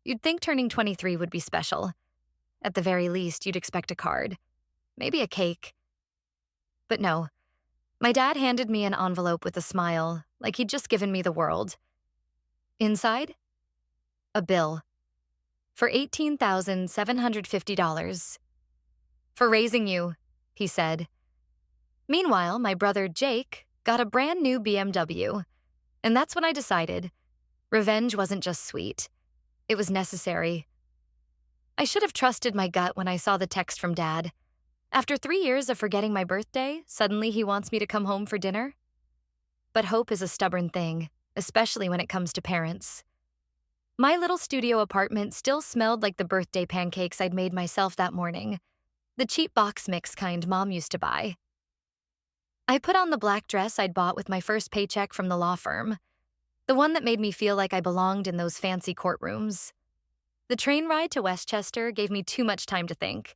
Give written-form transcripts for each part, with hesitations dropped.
You'd think turning 23 would be special. At the very least, you'd expect a card, maybe a cake. But no, my dad handed me an envelope with a smile, like he'd just given me the world. Inside, a bill for $18,750. For raising you, he said. Meanwhile, my brother Jake got a brand new BMW, and that's when I decided revenge wasn't just sweet, it was necessary. I should have trusted my gut when I saw the text from Dad. After 3 years of forgetting my birthday, suddenly he wants me to come home for dinner? But hope is a stubborn thing, especially when it comes to parents. My little studio apartment still smelled like the birthday pancakes I'd made myself that morning, the cheap box mix kind Mom used to buy. I put on the black dress I'd bought with my first paycheck from the law firm, the one that made me feel like I belonged in those fancy courtrooms. The train ride to Westchester gave me too much time to think.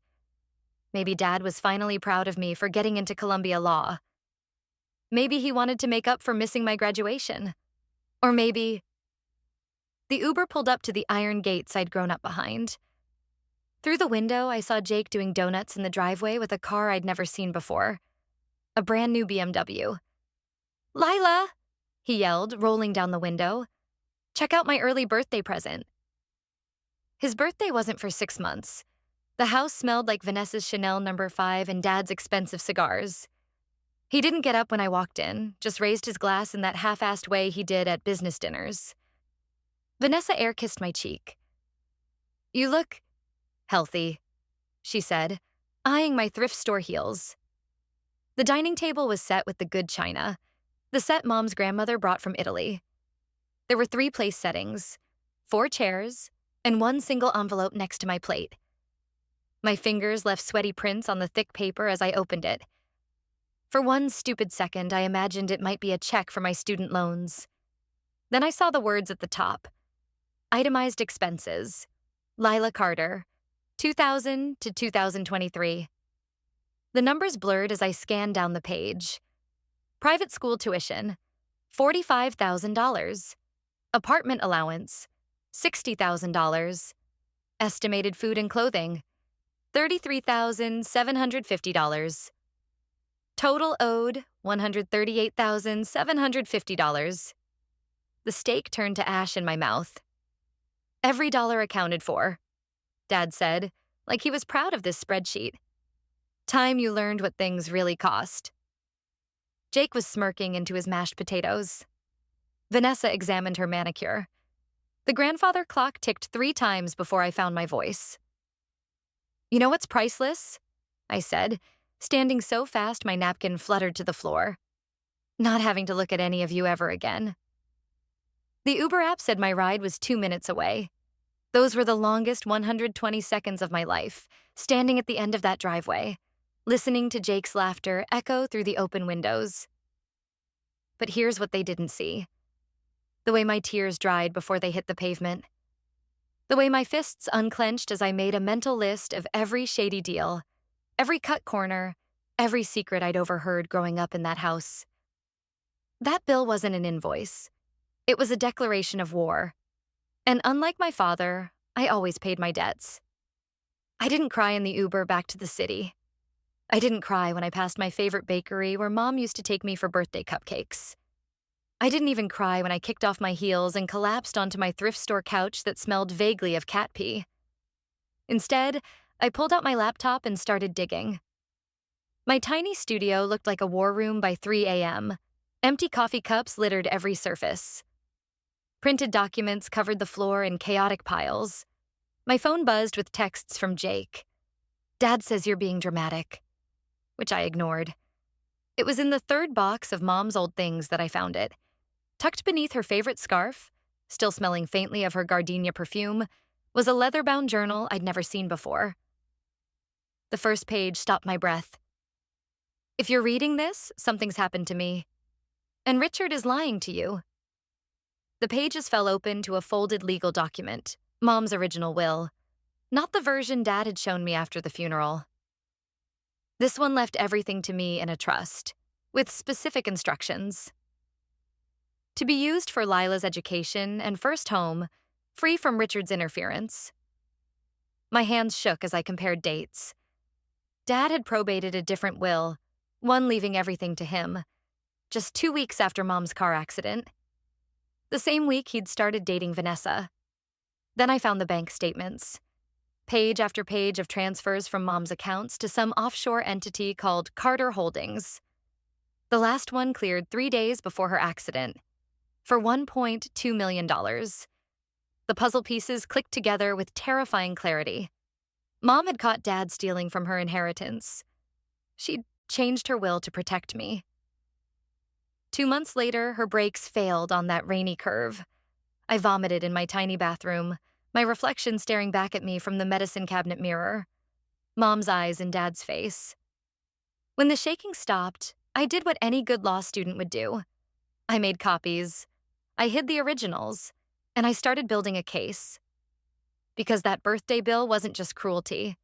Maybe Dad was finally proud of me for getting into Columbia Law. Maybe he wanted to make up for missing my graduation. Or maybe... The Uber pulled up to the iron gates I'd grown up behind. Through the window, I saw Jake doing donuts in the driveway with a car I'd never seen before. A brand new BMW. "Lila!" he yelled, rolling down the window. "Check out my early birthday present." His birthday wasn't for 6 months. The house smelled like Vanessa's Chanel No. 5 and Dad's expensive cigars. He didn't get up when I walked in, just raised his glass in that half-assed way he did at business dinners. Vanessa air-kissed my cheek. "You look healthy," she said, eyeing my thrift store heels. The dining table was set with the good china, the set Mom's grandmother brought from Italy. There were 3 place settings, 4 chairs, and 1 single envelope next to my plate. My fingers left sweaty prints on the thick paper as I opened it. For one stupid second, I imagined it might be a check for my student loans. Then I saw the words at the top. Itemized expenses. Lila Carter, 2000 to 2023. The numbers blurred as I scanned down the page. Private school tuition, $45,000. Apartment allowance, $60,000. Estimated food and clothing, $33,750. Total owed, $138,750. The steak turned to ash in my mouth. Every dollar accounted for, Dad said, like he was proud of this spreadsheet. Time you learned what things really cost. Jake was smirking into his mashed potatoes. Vanessa examined her manicure. The grandfather clock ticked 3 times before I found my voice. "You know what's priceless?" I said, standing so fast my napkin fluttered to the floor. "Not having to look at any of you ever again." The Uber app said my ride was 2 minutes away. Those were the longest 120 seconds of my life, standing at the end of that driveway, listening to Jake's laughter echo through the open windows. But here's what they didn't see. The way my tears dried before they hit the pavement. The way my fists unclenched as I made a mental list of every shady deal, every cut corner, every secret I'd overheard growing up in that house. That bill wasn't an invoice. It was a declaration of war. And unlike my father, I always paid my debts. I didn't cry in the Uber back to the city. I didn't cry when I passed my favorite bakery where Mom used to take me for birthday cupcakes. I didn't even cry when I kicked off my heels and collapsed onto my thrift store couch that smelled vaguely of cat pee. Instead, I pulled out my laptop and started digging. My tiny studio looked like a war room by 3 a.m. Empty coffee cups littered every surface. Printed documents covered the floor in chaotic piles. My phone buzzed with texts from Jake. "Dad says you're being dramatic," which I ignored. It was in the 3rd box of Mom's old things that I found it. Tucked beneath her favorite scarf, still smelling faintly of her gardenia perfume, was a leather-bound journal I'd never seen before. The first page stopped my breath. "If you're reading this, something's happened to me. And Richard is lying to you." The pages fell open to a folded legal document, Mom's original will, not the version Dad had shown me after the funeral. This one left everything to me in a trust, with specific instructions. To be used for Lila's education and first home, free from Richard's interference. My hands shook as I compared dates. Dad had probated a different will, one leaving everything to him, just 2 weeks after Mom's car accident. The same week he'd started dating Vanessa. Then I found the bank statements. Page after page of transfers from Mom's accounts to some offshore entity called Carter Holdings. The last one cleared 3 days before her accident, for $1.2 million. The puzzle pieces clicked together with terrifying clarity. Mom had caught Dad stealing from her inheritance. She'd changed her will to protect me. 2 months later, her brakes failed on that rainy curve. I vomited in my tiny bathroom, my reflection staring back at me from the medicine cabinet mirror. Mom's eyes in Dad's face. When the shaking stopped, I did what any good law student would do. I made copies. I hid the originals, and I started building a case. Because that birthday bill wasn't just cruelty.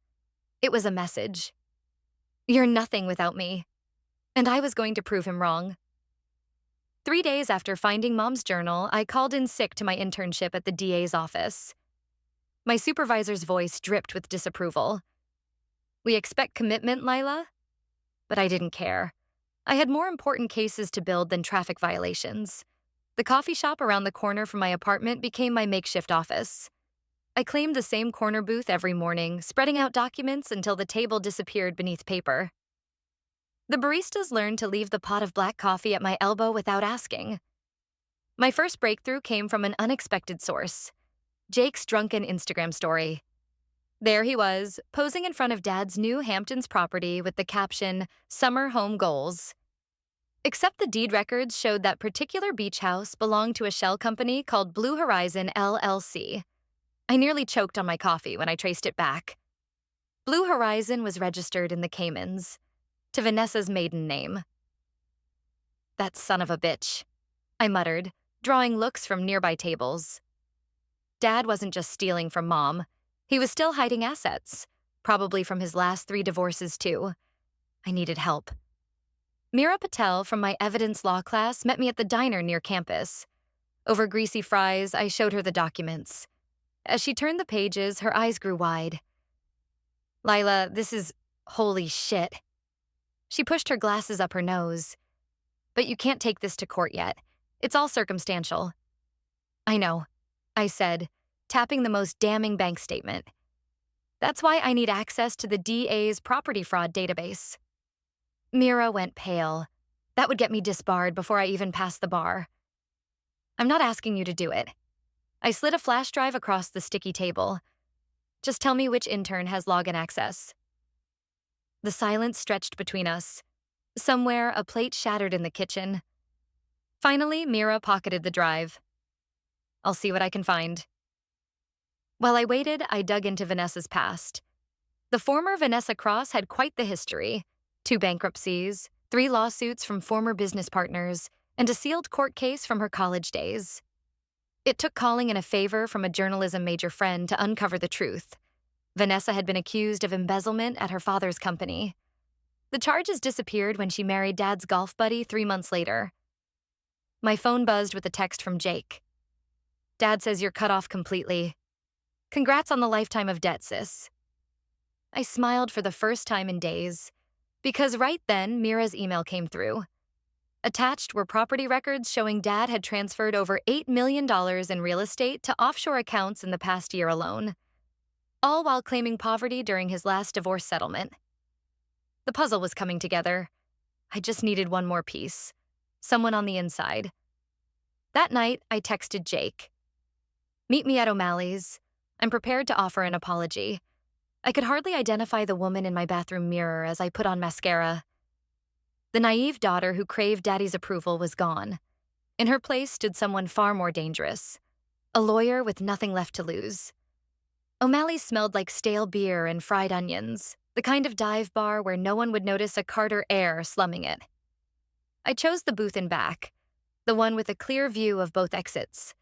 It was a message. You're nothing without me. And I was going to prove him wrong. 3 days after finding Mom's journal, I called in sick to my internship at the DA's office. My supervisor's voice dripped with disapproval. We expect commitment, Lila? But I didn't care. I had more important cases to build than traffic violations. The coffee shop around the corner from my apartment became my makeshift office. I claimed the same corner booth every morning, spreading out documents until the table disappeared beneath paper. The baristas learned to leave the pot of black coffee at my elbow without asking. My first breakthrough came from an unexpected source: Jake's drunken Instagram story. There he was, posing in front of Dad's new Hamptons property with the caption, "Summer Home Goals." Except the deed records showed that particular beach house belonged to a shell company called Blue Horizon LLC. I nearly choked on my coffee when I traced it back. Blue Horizon was registered in the Caymans, to Vanessa's maiden name. That son of a bitch, I muttered, drawing looks from nearby tables. Dad wasn't just stealing from Mom. He was still hiding assets, probably from his last 3 divorces too. I needed help. Meera Patel from my evidence law class met me at the diner near campus. Over greasy fries, I showed her the documents. As she turned the pages, her eyes grew wide. Lila, this is holy shit. She pushed her glasses up her nose. But you can't take this to court yet. It's all circumstantial. I know, I said, tapping the most damning bank statement. That's why I need access to the DA's property fraud database. Meera went pale. That would get me disbarred before I even passed the bar. I'm not asking you to do it. I slid a flash drive across the sticky table. Just tell me which intern has login access. The silence stretched between us. Somewhere, a plate shattered in the kitchen. Finally, Meera pocketed the drive. I'll see what I can find. While I waited, I dug into Vanessa's past. The former Vanessa Cross had quite the history: 2 bankruptcies, 3 lawsuits from former business partners, and a sealed court case from her college days. It took calling in a favor from a journalism major friend to uncover the truth. Vanessa had been accused of embezzlement at her father's company. The charges disappeared when she married Dad's golf buddy 3 months later. My phone buzzed with a text from Jake. Dad says you're cut off completely. Congrats on the lifetime of debt, sis. I smiled for the first time in days, because right then, Meera's email came through. Attached were property records showing Dad had transferred over $8 million in real estate to offshore accounts in the past year alone, all while claiming poverty during his last divorce settlement. The puzzle was coming together. I just needed one more piece. Someone on the inside. That night, I texted Jake. Meet me at O'Malley's. I'm prepared to offer an apology. I could hardly identify the woman in my bathroom mirror as I put on mascara. The naive daughter who craved Daddy's approval was gone. In her place stood someone far more dangerous, a lawyer with nothing left to lose. O'Malley smelled like stale beer and fried onions, the kind of dive bar where no one would notice a Carter heir slumming it. I chose the booth in back, the one with a clear view of both exits.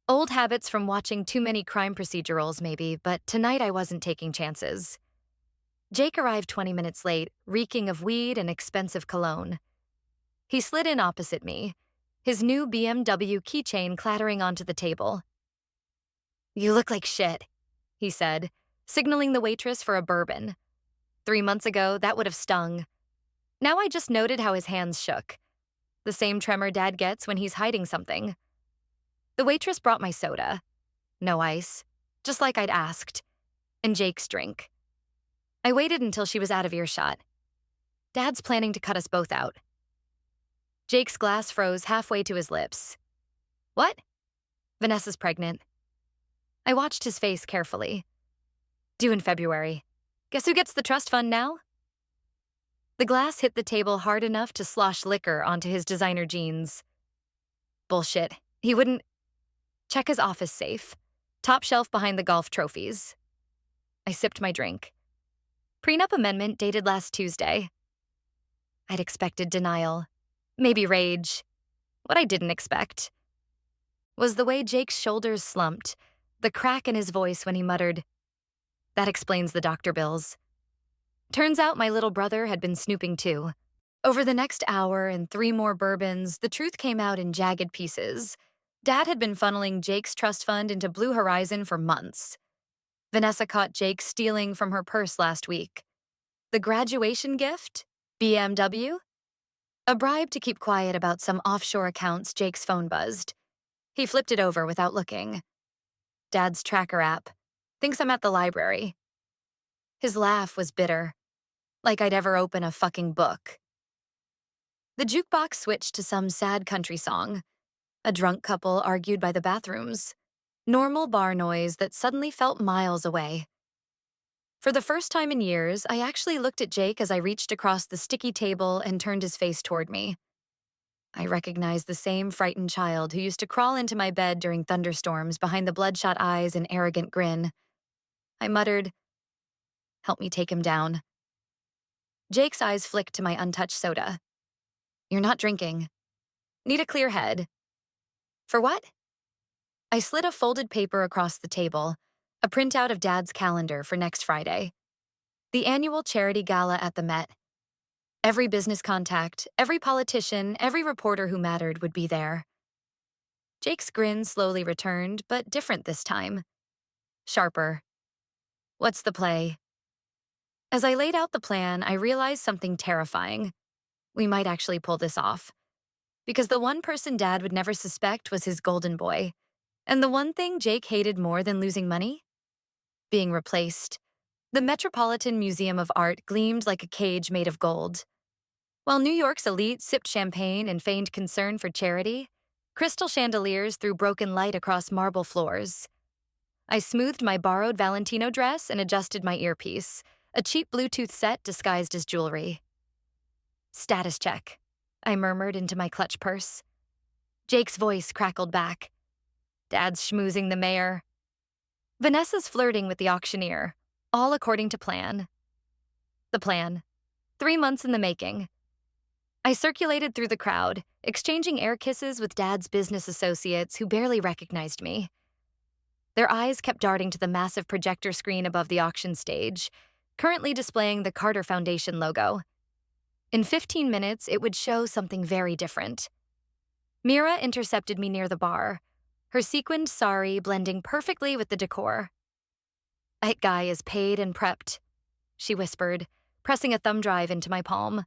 Old habits from watching too many crime procedurals, maybe, but tonight I wasn't taking chances. Jake arrived 20 minutes late, reeking of weed and expensive cologne. He slid in opposite me, his new BMW keychain clattering onto the table. You look like shit, he said, signaling the waitress for a bourbon. 3 months ago, that would have stung. Now I just noted how his hands shook. The same tremor Dad gets when he's hiding something. The waitress brought my soda. No ice, just like I'd asked, and Jake's drink. I waited until she was out of earshot. Dad's planning to cut us both out. Jake's glass froze halfway to his lips. What? Vanessa's pregnant. I watched his face carefully. Due in February. Guess who gets the trust fund now? The glass hit the table hard enough to slosh liquor onto his designer jeans. Bullshit. He wouldn't. Check his office safe. Top shelf behind the golf trophies. I sipped my drink. Prenup amendment dated last Tuesday. I'd expected denial. Maybe rage. What I didn't expect was the way Jake's shoulders slumped, the crack in his voice when he muttered, "That explains the doctor bills." Turns out my little brother had been snooping too. Over the next hour and 3 more bourbons, the truth came out in jagged pieces. Dad had been funneling Jake's trust fund into Blue Horizon for months. Vanessa caught Jake stealing from her purse last week. The graduation gift? BMW? A bribe to keep quiet about some offshore accounts Jake's phone buzzed. He flipped it over without looking. Dad's tracker app. Thinks I'm at the library. His laugh was bitter. Like I'd ever open a fucking book. The jukebox switched to some sad country song. A drunk couple argued by the bathrooms. Normal bar noise that suddenly felt miles away. For the first time in years, I actually looked at Jake as I reached across the sticky table and turned his face toward me. I recognized the same frightened child who used to crawl into my bed during thunderstorms behind the bloodshot eyes and arrogant grin. I muttered, "Help me take him down." Jake's eyes flicked to my untouched soda. "You're not drinking. Need a clear head." "For what?" I slid a folded paper across the table, a printout of Dad's calendar for next Friday. The annual charity gala at the Met. Every business contact, every politician, every reporter who mattered would be there. Jake's grin slowly returned, but different this time. Sharper. "What's the play?" As I laid out the plan, I realized something terrifying. We might actually pull this off. Because the one person Dad would never suspect was his golden boy. And the one thing Jake hated more than losing money? Being replaced. The Metropolitan Museum of Art gleamed like a cage made of gold. While New York's elite sipped champagne and feigned concern for charity, crystal chandeliers threw broken light across marble floors. I smoothed my borrowed Valentino dress and adjusted my earpiece, a cheap Bluetooth set disguised as jewelry. "Status check," I murmured into my clutch purse. Jake's voice crackled back. "Dad's schmoozing the mayor. Vanessa's flirting with the auctioneer, all according to plan." The plan. 3 months in the making. I circulated through the crowd, exchanging air kisses with Dad's business associates who barely recognized me. Their eyes kept darting to the massive projector screen above the auction stage, currently displaying the Carter Foundation logo. In 15 minutes, it would show something very different. Mira intercepted me near the bar, her sequined sari blending perfectly with the decor. "That guy is paid and prepped," she whispered, pressing a thumb drive into my palm.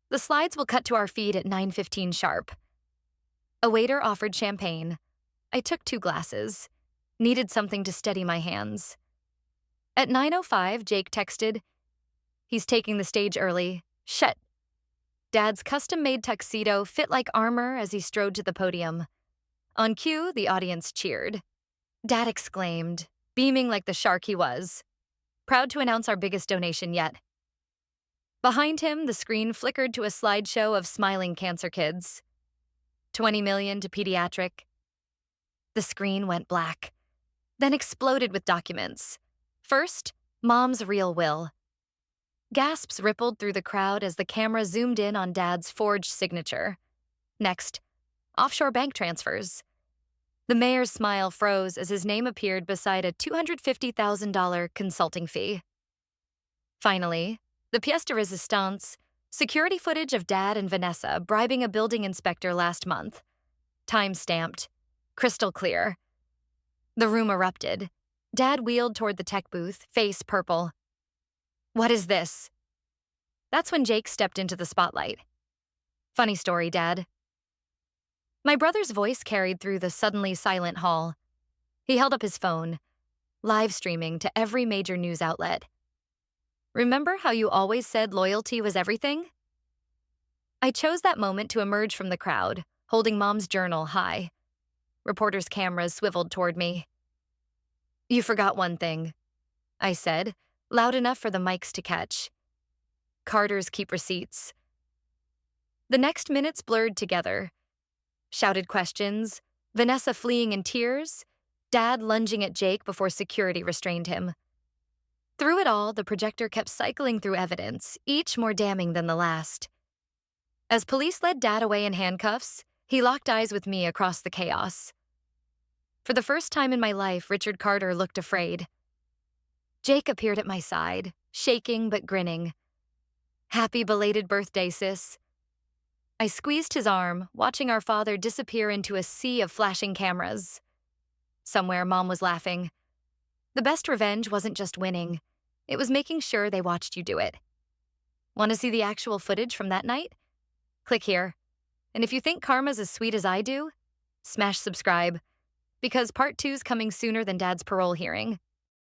"The slides will cut to our feed at 9:15 sharp." A waiter offered champagne. I took 2 glasses. Needed something to steady my hands. At 9:05, Jake texted, "He's taking the stage early. Shit." Dad's custom-made tuxedo fit like armor as he strode to the podium. On cue, the audience cheered. Dad exclaimed, beaming like the shark he was. "Proud to announce our biggest donation yet." Behind him, the screen flickered to a slideshow of smiling cancer kids. 20 million to pediatric. The screen went black, then exploded with documents. First, Mom's real will. Gasps rippled through the crowd as the camera zoomed in on Dad's forged signature. Next, offshore bank transfers. The mayor's smile froze as his name appeared beside a $250,000 consulting fee. Finally, the pièce de résistance, security footage of Dad and Vanessa bribing a building inspector last month. Time-stamped. Crystal clear. The room erupted. Dad wheeled toward the tech booth, face purple. What is this? That's when Jake stepped into the spotlight. Funny story, Dad. My brother's voice carried through the suddenly silent hall. He held up his phone, live streaming to every major news outlet. Remember how you always said loyalty was everything? I chose that moment to emerge from the crowd, holding Mom's journal high. Reporters' cameras swiveled toward me. You forgot one thing, I said, loud enough for the mics to catch. Carters keep receipts. The next minutes blurred together. Shouted questions, Vanessa fleeing in tears, Dad lunging at Jake before security restrained him. Through it all, the projector kept cycling through evidence, each more damning than the last. As police led Dad away in handcuffs, he locked eyes with me across the chaos. For the first time in my life, Richard Carter looked afraid. Jake appeared at my side, shaking but grinning. Happy belated birthday, sis. I squeezed his arm, watching our father disappear into a sea of flashing cameras. Somewhere, Mom was laughing. The best revenge wasn't just winning. It was making sure they watched you do it. Want to see the actual footage from that night? Click here. And if you think karma's as sweet as I do, smash subscribe. Because part 2's coming sooner than Dad's parole hearing.